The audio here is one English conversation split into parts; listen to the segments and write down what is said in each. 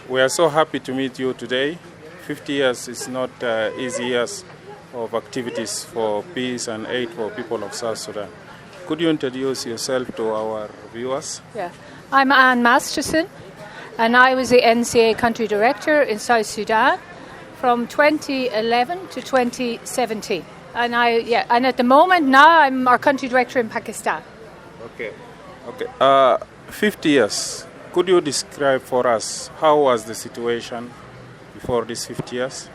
We are so happy to meet you today. 50 years is not easy years of activities for peace and aid for people of South Sudan. Could you introduce yourself to our viewers? Yeah, I'm Anne Masterson, and I was the NCA Country Director in South Sudan from 2011 to 2017. And at the moment now I'm our Country Director in Pakistan. Okay. 50 years. Could you describe for us how was the situation before these 50 years?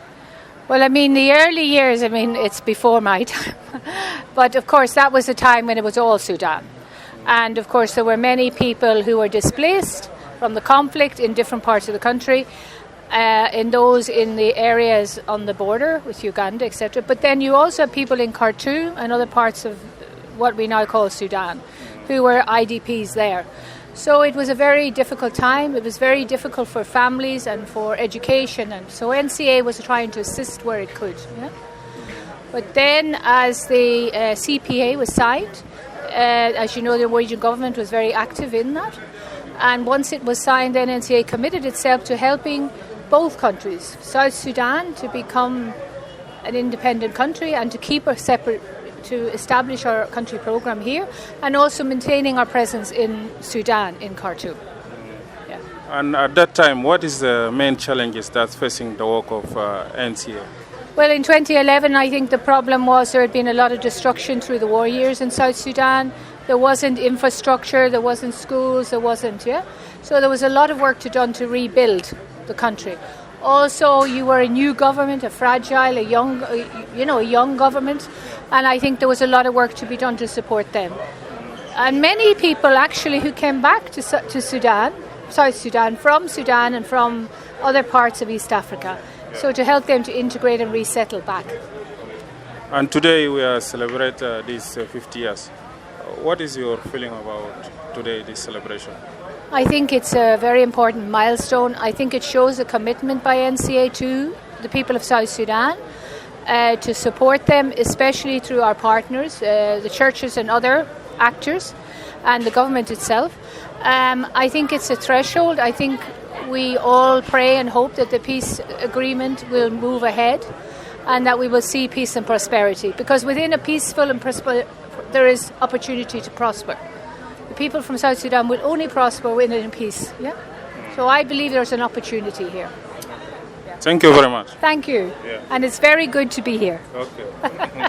Well, the early years, it's before my time. But, of course, that was a time when it was all Sudan. And, of course, there were many people who were displaced from the conflict in different parts of the country, in the areas on the border with Uganda, etc. But then you also have people in Khartoum and other parts of what we now call Sudan who were IDPs there. So it was a very difficult time. It was very difficult for families and for education. And so NCA was trying to assist where it could. Yeah? But then as the CPA was signed, as you know, the Norwegian government was very active in that. And once it was signed, then NCA committed itself to helping both countries, South Sudan to become an independent country and to keep a separate, to establish our country program here, and also maintaining our presence in Sudan, in Khartoum. Yeah. And at that time, what is the main challenges that's facing the work of NCA? Well, in 2011, I think the problem was there had been a lot of destruction through the war years in South Sudan. There wasn't infrastructure, there wasn't schools, So there was a lot of work to done to rebuild the country. Also, you were a new government, a fragile, a young government, and I think there was a lot of work to be done to support them. And many people actually who came back to Sudan, South Sudan, from Sudan and from other parts of East Africa, so to help them to integrate and resettle back. And today we are celebrating these 50 years. What is your feeling about today, this celebration? I think it's a very important milestone. I think it shows a commitment by NCA to the people of South Sudan to support them, especially through our partners, the churches and other actors, and the government itself. I think it's a threshold. I think we all pray and hope that the peace agreement will move ahead and that we will see peace and prosperity. Because within a peaceful and there is opportunity to prosper. The people from South Sudan will only prosper within peace. Yeah? So I believe there's an opportunity here. Thank you very much. Thank you. Yeah. And it's very good to be here. Okay.